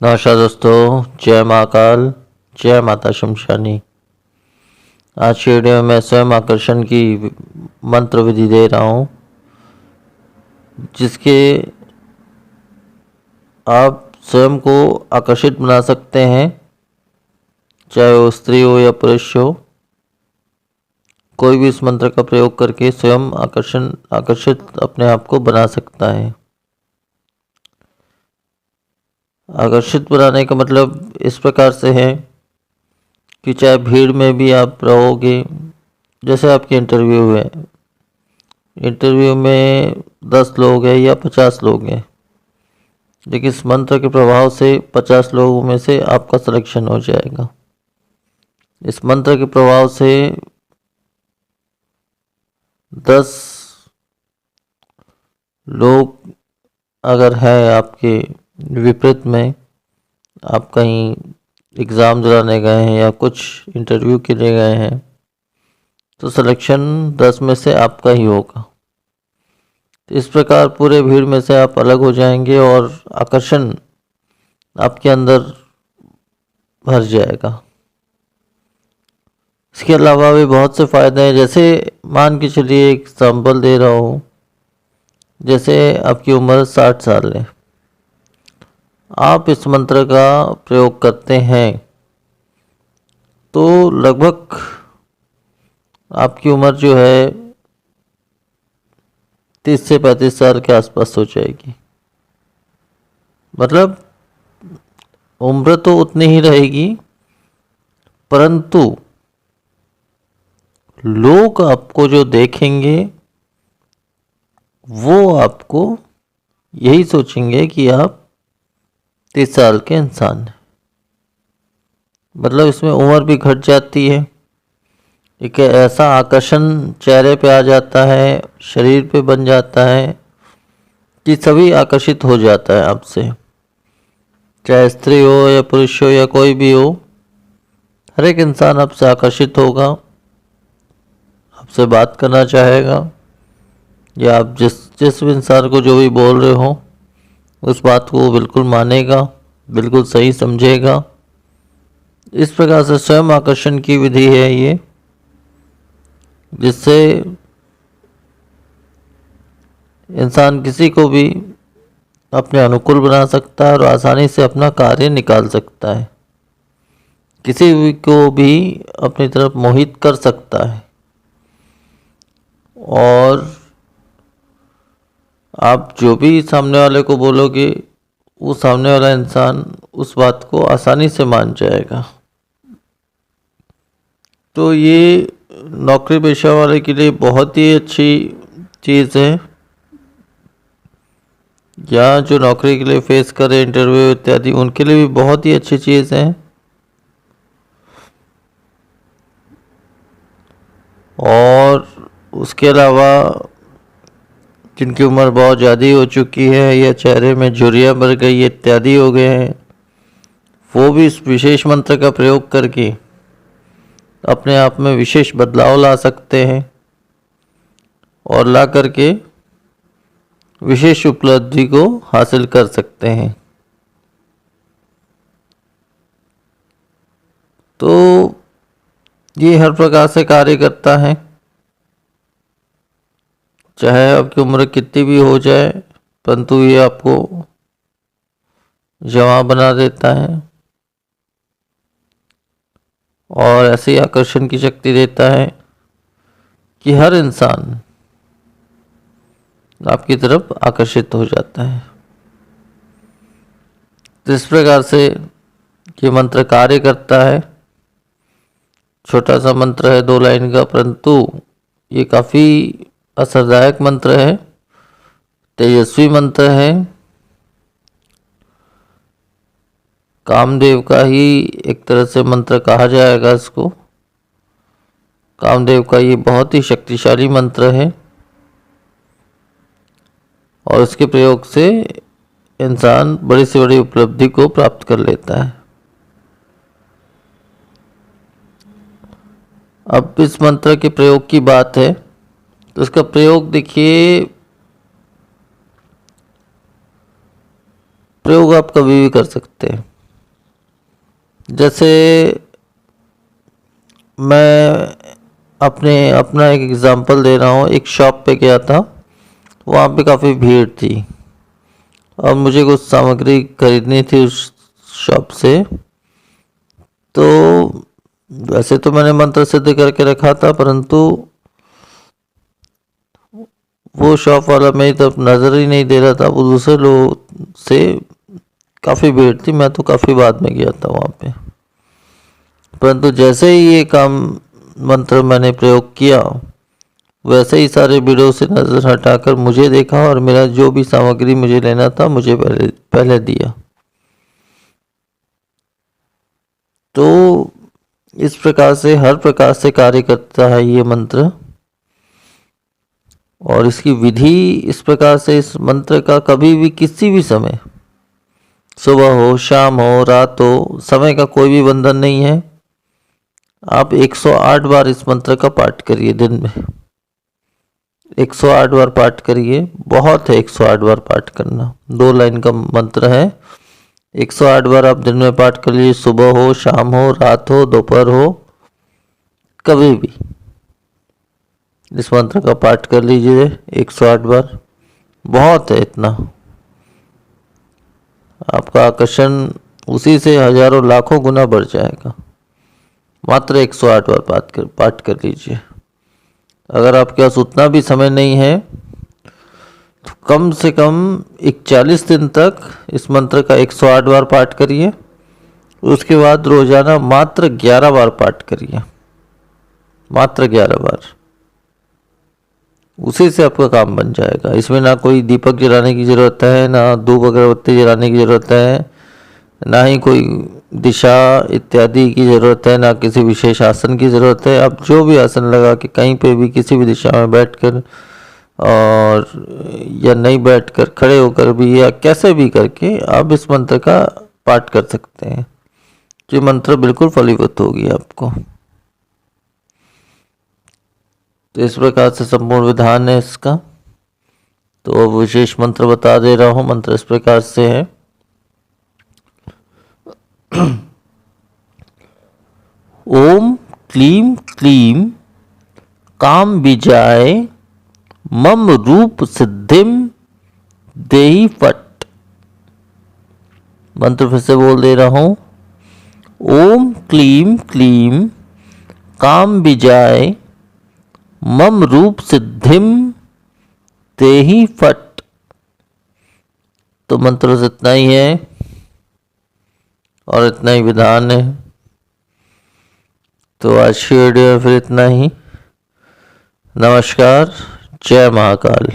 नमस्कार दोस्तों, जय महाकाल, जय माता शमशानी। आज की वीडियो में मैं स्वयं आकर्षण की मंत्र विधि दे रहा हूँ, जिसके आप स्वयं को आकर्षित बना सकते हैं, चाहे वो स्त्री हो या पुरुष हो। कोई भी इस मंत्र का प्रयोग करके स्वयं आकर्षित अपने आप को बना सकता है। आकर्षित बनाने का मतलब इस प्रकार से है कि चाहे भीड़ में भी आप रहोगे, जैसे आपकी इंटरव्यू है, इंटरव्यू में 10 लोग हैं या 50 लोग हैं, लेकिन इस मंत्र के प्रभाव से 50 लोगों में से आपका सिलेक्शन हो जाएगा। इस मंत्र के प्रभाव से 10 लोग अगर है आपके विपरीत में, आप कहीं एग्ज़ाम दिलाने गए हैं या कुछ इंटरव्यू के लिए गए हैं, तो सिलेक्शन 10 में से आपका ही होगा। तो इस प्रकार पूरे भीड़ में से आप अलग हो जाएंगे और आकर्षण आपके अंदर भर जाएगा। इसके अलावा भी बहुत से फ़ायदे हैं। जैसे मान के चलिए, एक एग्जाम्पल दे रहा हूँ, जैसे आपकी उम्र 60 साल है, आप इस मंत्र का प्रयोग करते हैं तो लगभग आपकी उम्र जो है 30 से 35 साल के आसपास हो जाएगी। मतलब उम्र तो उतनी ही रहेगी, परंतु लोग आपको जो देखेंगे वो आपको यही सोचेंगे कि आप 30 साल के इंसान हैं। मतलब इसमें उम्र भी घट जाती है। एक ऐसा आकर्षण चेहरे पे आ जाता है, शरीर पे बन जाता है कि सभी आकर्षित हो जाता है आपसे, चाहे स्त्री हो या पुरुष हो या कोई भी हो। हर एक इंसान आपसे आकर्षित होगा, आपसे बात करना चाहेगा, या आप जिस भी इंसान को जो भी बोल रहे हो उस बात को वो बिल्कुल मानेगा, बिल्कुल सही समझेगा। इस प्रकार से स्वयं आकर्षण की विधि है ये, जिससे इंसान किसी को भी अपने अनुकूल बना सकता है और आसानी से अपना कार्य निकाल सकता है, किसी भी को भी अपनी तरफ मोहित कर सकता है। और आप जो भी सामने वाले को बोलोगे, वो सामने वाला इंसान उस बात को आसानी से मान जाएगा। तो ये नौकरी पेशा वाले के लिए बहुत ही अच्छी चीज़ है, या जो नौकरी के लिए फेस कर रहे इंटरव्यू इत्यादि, उनके लिए भी बहुत ही अच्छी चीज़ है। और उसके अलावा जिनकी उम्र बहुत ज़्यादा हो चुकी है या चेहरे में झुर्रियाँ भर गई इत्यादि हो गए हैं, वो भी इस विशेष मंत्र का प्रयोग करके अपने आप में विशेष बदलाव ला सकते हैं और ला करके विशेष उपलब्धि को हासिल कर सकते हैं। तो ये हर प्रकार से कार्य करता है, चाहे आपकी उम्र कितनी भी हो जाए, परंतु ये आपको जवां बना देता है और ऐसे ही आकर्षण की शक्ति देता है कि हर इंसान आपकी तरफ आकर्षित हो जाता है। तो इस प्रकार से ये मंत्र कार्य करता है। छोटा सा मंत्र है, 2 लाइन का, परंतु ये काफ़ी असरदायक मंत्र है, तेजस्वी मंत्र है। कामदेव का ही एक तरह से मंत्र कहा जाएगा इसको। कामदेव का ये बहुत ही शक्तिशाली मंत्र है और इसके प्रयोग से इंसान बड़ी से बड़ी उपलब्धि को प्राप्त कर लेता है। अब इस मंत्र के प्रयोग की बात है, तो इसका प्रयोग देखिए, प्रयोग आप कभी भी कर सकते हैं। जैसे मैं अपना एक एग्ज़ाम्पल दे रहा हूँ। एक शॉप पे गया था, वहाँ पे काफ़ी भीड़ थी और मुझे कुछ सामग्री खरीदनी थी उस शॉप से। तो वैसे तो मैंने मंत्र सिद्ध करके रखा था, परंतु वो शॉप वाला मेरी तरफ नज़र ही नहीं दे रहा था। वो दूसरे लोग से काफ़ी भीड़ थी, मैं तो काफ़ी बाद में गया था वहाँ पे। परंतु जैसे ही ये काम मंत्र मैंने प्रयोग किया, वैसे ही सारे भीड़ों से नज़र हटाकर मुझे देखा और मेरा जो भी सामग्री मुझे लेना था मुझे पहले दिया। तो इस प्रकार से हर प्रकार से कार्य करता है ये मंत्र। और इसकी विधि इस प्रकार से, इस मंत्र का कभी भी किसी भी समय, सुबह हो, शाम हो, रात हो, समय का कोई भी बंधन नहीं है। आप 108 बार इस मंत्र का पाठ करिए दिन में। 108 बार पाठ करिए, बहुत है 108 बार पाठ करना। 2 लाइन का मंत्र है। 108 बार आप दिन में पाठ कर लीजिए, सुबह हो, शाम हो, रात हो, दोपहर हो, कभी भी इस मंत्र का पाठ कर लीजिए 108 बार। बहुत है इतना। आपका आकर्षण उसी से हजारों लाखों गुना बढ़ जाएगा। मात्र 108 बार पाठ कर लीजिए। अगर आपके पास उतना भी समय नहीं है तो कम से कम 41 दिन तक इस मंत्र का 108 बार पाठ करिए। उसके बाद रोजाना मात्र 11 बार पाठ करिए, मात्र 11 बार। उसी से आपका काम बन जाएगा। इसमें ना कोई दीपक जलाने की ज़रूरत है, ना धूप अगरबत्ती जलाने की ज़रूरत है, ना ही कोई दिशा इत्यादि की ज़रूरत है, ना किसी विशेष आसन की ज़रूरत है। आप जो भी आसन लगा के कहीं पे भी किसी भी दिशा में बैठकर और या नहीं बैठकर खड़े होकर भी या कैसे भी करके आप इस मंत्र का पाठ कर सकते हैं। ये मंत्र बिल्कुल फलीभूत होगी आपको। तो इस प्रकार से संपूर्ण विधान है इसका। तो अब विशेष मंत्र बता दे रहा हूँ। मंत्र इस प्रकार से है। ओम क्लीम क्लीम काम बीजाय मम रूप सिद्धिम देहि फट। मंत्र फिर से बोल दे रहा हूँ। ओम क्लीम क्लीम काम बीजाय मम रूप सिद्धिम देहि फट। तो मंत्र से इतना ही है और इतना ही विधान है। तो आज की वीडियो में फिर इतना ही। नमस्कार। जय महाकाल।